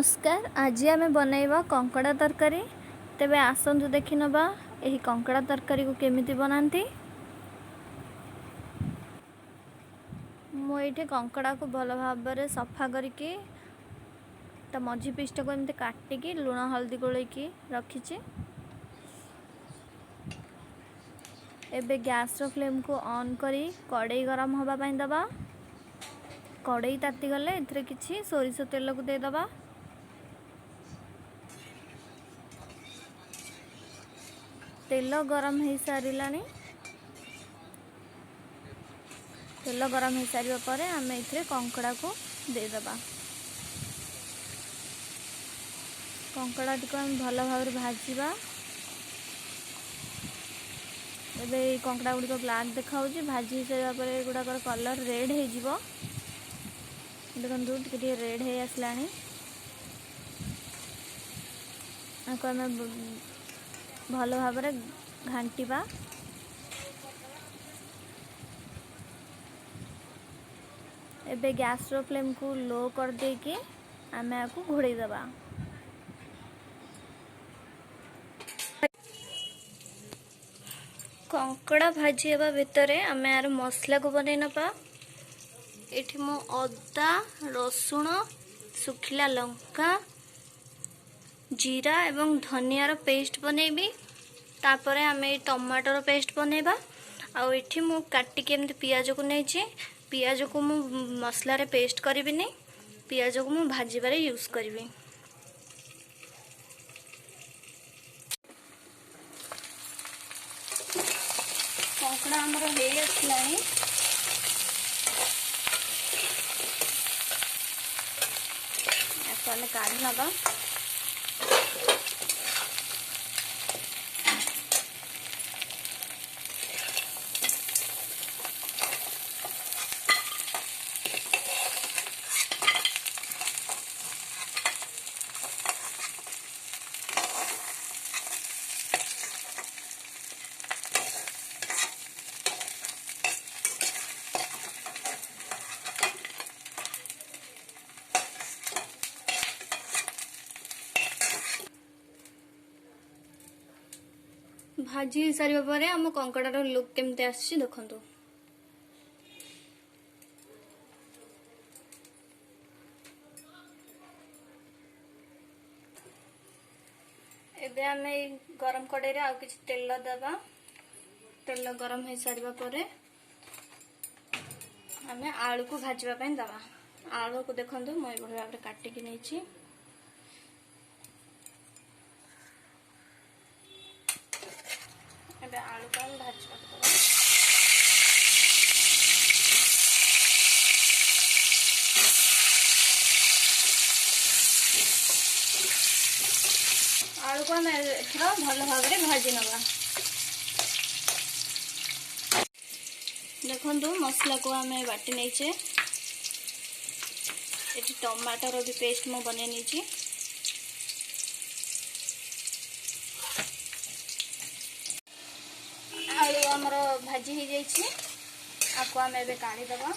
नमस्कार। आज आम बनैबा कंकड़ा तरकारी। तेबे आसंतु देखि नबा एही कंकड़ा तरकारी को केमिति बनाती। मु एठी कंकड़ा को भल भाबरे सफा करके ता मझी पीसटा को एमती काटिकी लुण हल्दी गोलैकी रखिछि। एबे गैस रो फ्लेम को ऑन करी कड़ाई गरम होबा पई दबा। कड़ाई ताती गले एथरे किछि सोरिष तेल को दे दबा। तेल गरम हो सारानी। तेल गरम हो सारा पर आम ए कंकड़ा को देदबा। कंकड़ा टी आम भल भाव भाजवा। एबे कंकड़ा गुड़िक ब्लैक देखा भाजी सारा पर गुड़ाकर कलर रेड हो देखो टे रेड हो आसला। आम भल भाव घांटा। एबे गैस रो फ्लेम को लो कर देके आम आपको घोड़े दबा। कंकड़ा भाजी हवा भितर आम यार मसला को बनै नपा। एठी मो अदा रसुण सुखिला लंका जीरा एवं धनिया पेस्ट बनैबी। तापरे आम टमाटर पेस्ट बनैबा। आउ एठी मु काटिके एमती पियाज को नहीं पियाज को मु मसला रे पेस्ट करिबिनी। पियाज को मु भाजीबारे यूज करिबी। कंकड़ा हमर हे आसलानी। आने काढ़ी नबा। भाजी सारा पर आम कंकड़ार लुक केमती आसी देखु। एबे आम गरम कड़ाई आउ किछि तेल दबा। तेल गरम हो सारा पर आम आलू को भाजवा दबा। आलू को देखो मुझे भाव काटिकी नहीं। आलू को हम भाजवा दबा। आलू को हम भल भाव भाजी नवा। देखो मसला को आम बाटी नहीं। ये टमाटर भी पेस्ट मु बने नहीं। आलू आमर भाजी हो जाइए। आपको आम एबे काढ़ी दबा।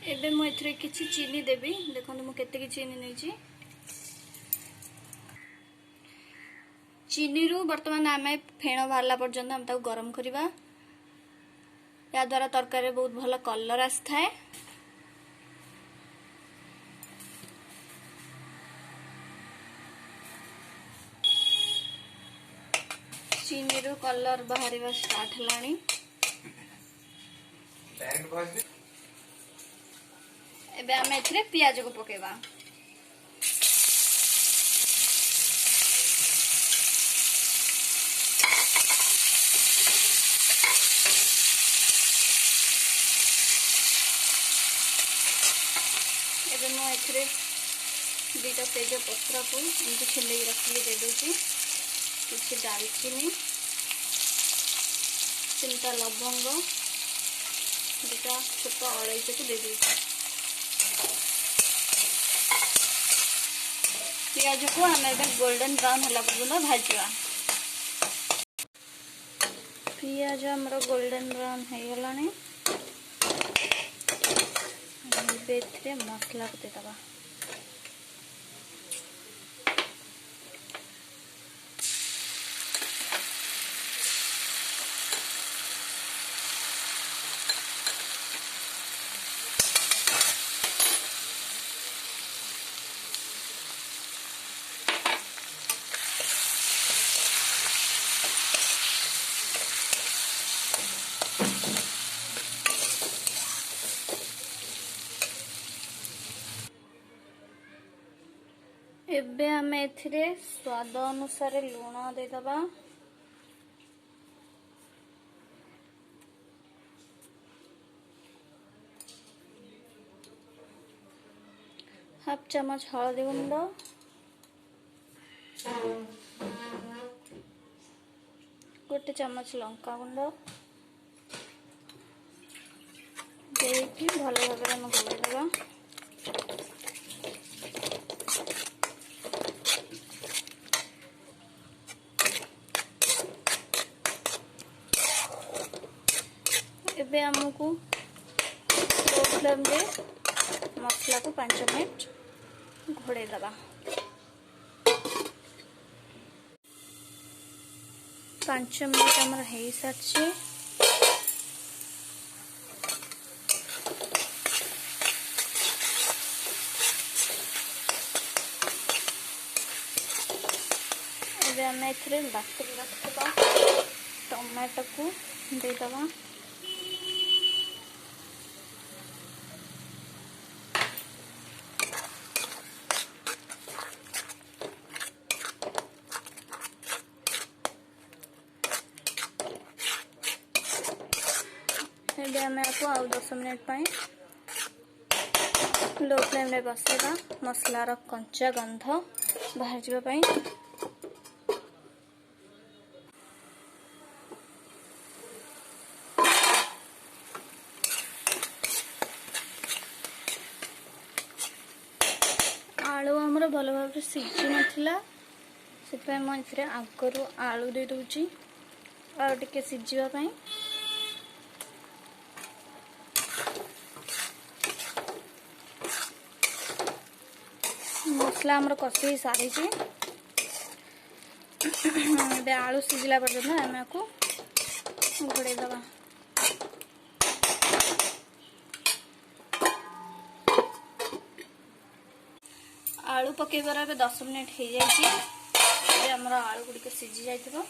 एबे मु एथरे किछि चीनी देबी। देखो मु केते चीनी नहीं। चीनी रू बर्तमान आम फेण बाहरला पर्यंत आम ताऊ गरम करवा। या द्वारा तरकारी बहुत भल कलर आसता है। चीनी रू कलर बाहर स्टार्ट है। एबे आम एथरे पियाज को पकेबा। एबे मो एथरे दुईटा तेज पत्र को एमती छिले रखिले दे दूची। किछि दालचीनी 3टा लवंग 2टा छोट अलैची को दे दूची। पियाज को आम गोल्डन ब्राउन है पर्यटन भाजा। पियाज आमर गोल्डन ब्राउन हो गला मसला को देदबा। एबे आम एथिरे स्वाद अनुसार लुण देदबा। हाफ चम्मच हल्दी गुंड, गोटे चम्मच लंका गुंड देकी भल भाव में घोड़ेदबा। एबे हमको लो फ्लेम रे मसला को 5 मिनट घोड़े दबा। 5 मिनट हमर हेई सारछि। एबे हम एथरे बाकी रखबा टमाटो को दे दबा। एबे हमें आपको आउ 10 मिनट पाए लो फ्लेम रे बसेगा मसलार कंचा गंध बाहर जावा पाई। आलू हमर भल भाव सीझी नथिला से मैं इथे आगरू आलू दे दूची आ टिके सीझीवा पाई। मसला हमर कषी सारी आलू सीझला पर्यटन आम को घोड़े दबा। आलू पकेबार 10 मिनट हो जाए। आमर आलू गुड़िक सीझी जाइथिबो।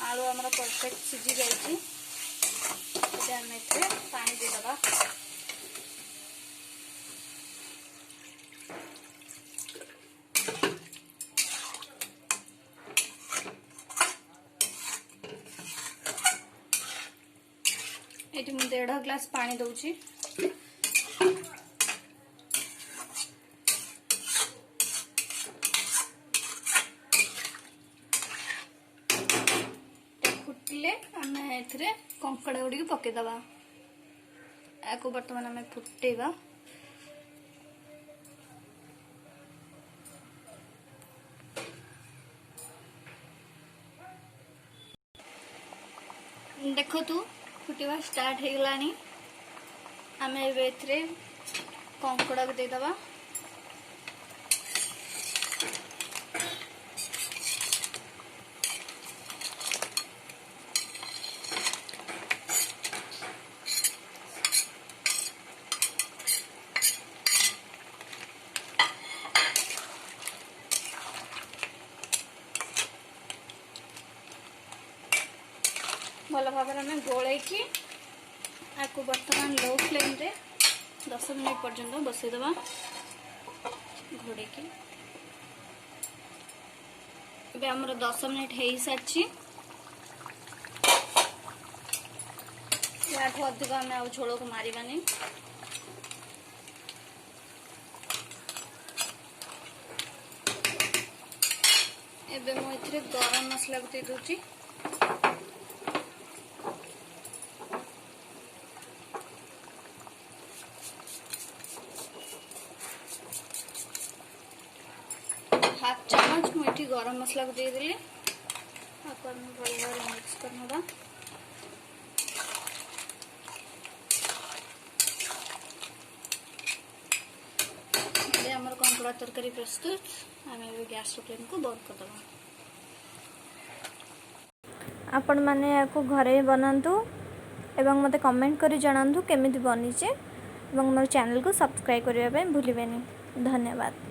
आलू आमर परफेक्ट सीझी जाइछि। आम एथे पानी दे दबा। ये मुझे 1.5 ग्लास पानी दौची। फुटिले आम ए कंकड़ा गुड़ी पकेदबा। या बर्तमान आम फुटेबा। देखो तू फुटवा स्टार्ट हो गलानी। आम ए कंकड़ा को देदबा। भल भाव में गोल आपको बर्तमान लो फ्लेम रे 10 मिनट पर्यंत बसईदबा घोड़े की। एबे हमर 10 मिनट हो सारी। या अधिक आम आ झोल को मारिबानी। एबे मु इथरे गरम मसला को दे दूची। चामच मुझे गरम मसला को देदेली आपको भल भाव मिक्स करना। आमर कंकड़ा तरकारी प्रस्तुत आम गैस फ्लेम को बंद करदे। आपण मैंने या घरे बनातु एवं मते कमेंट करी जणातु केमिति बनीचे एवं मोर चैनल को सब्सक्राइब करने भूलिबेनी। धन्यवाद।